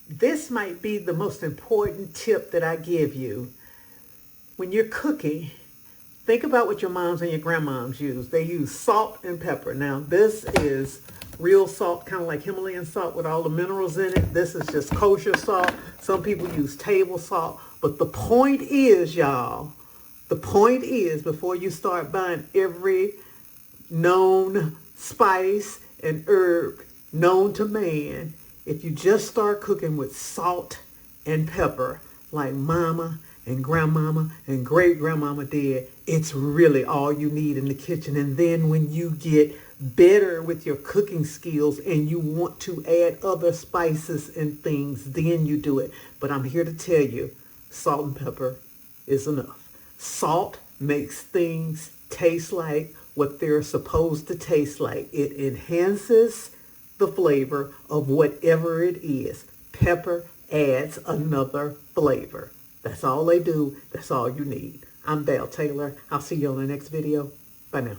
This might be the most important tip that I give you. When you're cooking, think about what your moms and your grandmoms use. They use salt and pepper. Now, this is real salt, kind of like Himalayan salt with all the minerals in it. This is just kosher salt. Some people use table salt. But the point is, y'all, the point is, before you start buying every known spice and herb known to man, if you just start cooking with salt and pepper, like mama and grandmama and great grandmama did, it's really all you need in the kitchen. And then when you get better with your cooking skills and you want to add other spices and things, then you do it. But I'm here to tell you, salt and pepper is enough. Salt makes things taste like what they're supposed to taste like. It enhances the flavor of whatever it is. Pepper adds another flavor. That's all they do. That's all you need. I'm Val Taylor. I'll see you on the next video. Bye now.